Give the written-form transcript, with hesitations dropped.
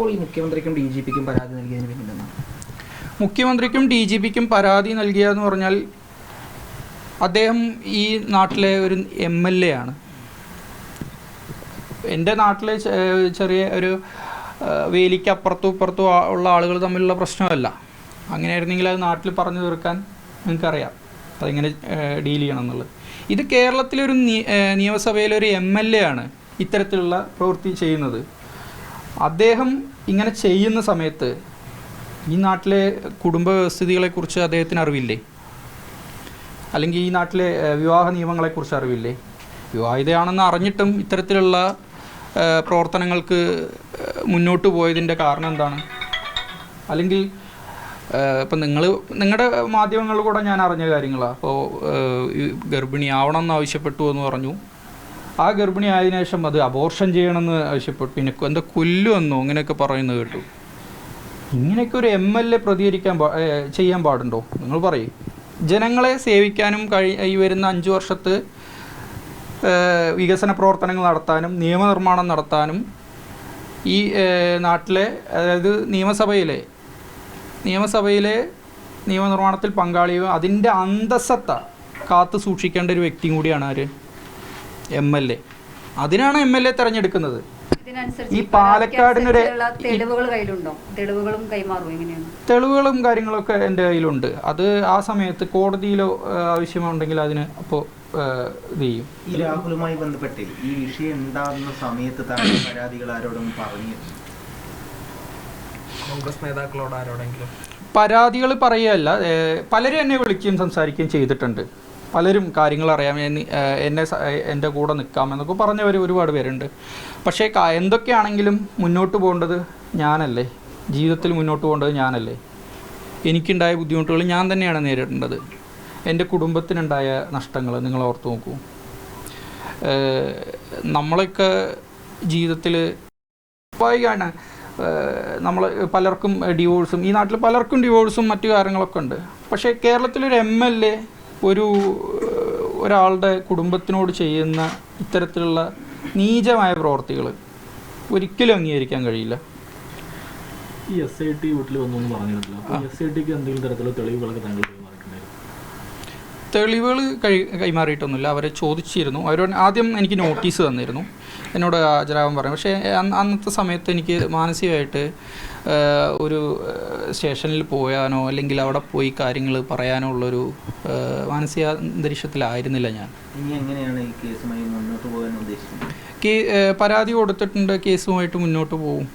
ഇപ്പോൾ ഈ മുഖ്യമന്ത്രിക്കും ഡി ജി പിക്കും പരാതി നൽകിയതിന് പിന്നിലെന്നാണ്? മുഖ്യമന്ത്രിക്കും ഡി ജി പിക്കും പരാതി നൽകിയെന്ന് പറഞ്ഞാൽ അദ്ദേഹം ഈ നാട്ടിലെ ഒരു MLA ആണ്. എൻ്റെ നാട്ടിലെ ചെറിയ ഒരു വേലിക്ക് അപ്പുറത്തും ഇപ്പുറത്തും ഉള്ള ആളുകൾ തമ്മിലുള്ള പ്രശ്നമല്ല. അങ്ങനെയായിരുന്നെങ്കിൽ അത് നാട്ടിൽ പറഞ്ഞു തീർക്കാൻ നിങ്ങൾക്കറിയാം അതെങ്ങനെ ഡീൽ ചെയ്യണം എന്നുള്ളത്. ഇത് കേരളത്തിലൊരു നിയമസഭയിലൊരു MLA ആണ് ഇത്തരത്തിലുള്ള പ്രവൃത്തി ചെയ്യുന്നത്. അദ്ദേഹം ഇങ്ങനെ ചെയ്യുന്ന സമയത്ത് ഈ നാട്ടിലെ കുടുംബ വ്യവസ്ഥിതികളെക്കുറിച്ച് അദ്ദേഹത്തിന് അറിവില്ലേ? അല്ലെങ്കിൽ ഈ നാട്ടിലെ വിവാഹ നിയമങ്ങളെക്കുറിച്ച് അറിവില്ലേ? വിവാഹിതയാണെന്ന് അറിഞ്ഞിട്ടും ഇത്തരത്തിലുള്ള പ്രവർത്തനങ്ങൾക്ക് മുന്നോട്ട് പോയതിൻ്റെ കാരണം എന്താണ്? അല്ലെങ്കിൽ ഇപ്പം നിങ്ങളുടെ മാധ്യമങ്ങളിൽ കൂടെ ഞാൻ അറിഞ്ഞ കാര്യങ്ങളാണ്. അപ്പോൾ ഗർഭിണിയാവണം എന്ന് ആവശ്യപ്പെട്ടു എന്ന് പറഞ്ഞു. ആ ഗർഭിണി ആയതിനു ശേഷം അത് അബോർഷൻ ചെയ്യണമെന്ന് ആവശ്യപ്പെട്ടു. പിന്നെ എന്താ കൊല്ലുമെന്നോ ഇങ്ങനെയൊക്കെ പറയുന്നത് കേട്ടു. ഇങ്ങനെയൊക്കെ ഒരു MLA ചെയ്യാൻ പാടുണ്ടോ? നിങ്ങൾ പറയും. ജനങ്ങളെ സേവിക്കാനും ഈ വരുന്ന 5 വർഷത്ത് വികസന പ്രവർത്തനങ്ങൾ നടത്താനും നിയമനിർമ്മാണം നടത്താനും ഈ നാട്ടിലെ അതായത് നിയമസഭയിലെ നിയമനിർമ്മാണത്തിൽ പങ്കാളിയും അതിൻ്റെ അന്തസ്സത്ത കാത്തു സൂക്ഷിക്കേണ്ട ഒരു വ്യക്തിയും കൂടിയാണ് ആര്? MLA. അതിനാണ് MLA തിരഞ്ഞെടുക്കുന്നത്. ഈ പാലക്കാടിനൊരു തെളിവുകളും കാര്യങ്ങളൊക്കെ എൻ്റെ കയ്യിലുണ്ട്. അത് ആ സമയത്ത് കോടതിയിലോ ആവശ്യമുണ്ടെങ്കിൽ അതിന് അപ്പോൾ ഇത് ചെയ്യും. ഈ രാഹുലുമായി ബന്ധപ്പെട്ട് ഈ വിഷയം ഉണ്ടാകുന്ന സമയത്ത് പരാതികൾ ആരോടും പറഞ്ഞു? കോൺഗ്രസ് നേതാക്കളോട് ആരോടെങ്കിലും പരാതികൾ പറയുകയല്ല, പലരും എന്നെ വിളിക്കുകയും സംസാരിക്കുകയും ചെയ്തിട്ടുണ്ട്. പലരും കാര്യങ്ങൾ അറിയാം, എൻ്റെ കൂടെ നിൽക്കാമെന്നൊക്കെ പറഞ്ഞവർ ഒരുപാട് പേരുണ്ട്. പക്ഷേ എന്തൊക്കെയാണെങ്കിലും മുന്നോട്ട് പോകേണ്ടത് ഞാനല്ലേ? ജീവിതത്തിൽ മുന്നോട്ട് പോകേണ്ടത് ഞാനല്ലേ? എനിക്കുണ്ടായ ബുദ്ധിമുട്ടുകൾ ഞാൻ തന്നെയാണ് നേരിടേണ്ടത്. എൻ്റെ കുടുംബത്തിനുണ്ടായ നഷ്ടങ്ങൾ നിങ്ങൾ ഓർത്ത് നോക്കൂ. നമ്മളൊക്കെ ജീവിതത്തിൽ സ്വാഭാവികമാണ്. നമ്മൾ പലർക്കും ഡിവോഴ്സും ഈ നാട്ടിൽ പലർക്കും ഡിവോഴ്സും മറ്റു കാര്യങ്ങളൊക്കെ ഉണ്ട്. പക്ഷേ കേരളത്തിലൊരു MLA ഒരാളുടെ കുടുംബത്തിനോട് ചെയ്യുന്ന ഇത്തരത്തിലുള്ള നീചമായ പ്രവർത്തികൾ ഒരിക്കലും അംഗീകരിക്കാൻ കഴിയില്ല. ഈ SIT വീട്ടിൽ വന്നു പറഞ്ഞിട്ടില്ല. SITക്ക് എന്തെങ്കിലും തരത്തിലുള്ള തെളിവുകളൊക്കെ താങ്കൾ തെളിവുകൾ കൈമാറിയിട്ടൊന്നുമില്ല. അവരെ ചോദിച്ചിരുന്നു. അവരോട് ആദ്യം എനിക്ക് നോട്ടീസ് തന്നിരുന്നു, എന്നോട് ഹാജരാകാൻ പറഞ്ഞു. പക്ഷേ അന്നത്തെ സമയത്ത് എനിക്ക് മാനസികമായിട്ട് ഒരു സ്റ്റേഷനിൽ പോയാനോ അല്ലെങ്കിൽ അവിടെ പോയി കാര്യങ്ങൾ പറയാനോ ഉള്ളൊരു മാനസിക അന്തരീക്ഷത്തിലായിരുന്നില്ല ഞാൻ. ഇനി എങ്ങനെയാണ് ഈ കേസുമായി മുന്നോട്ട് പോകാൻ ഉദ്ദേശിക്കുന്നത്? പരാതി കൊടുത്തിട്ടുണ്ട്, കേസുമായിട്ട് മുന്നോട്ട് പോകും.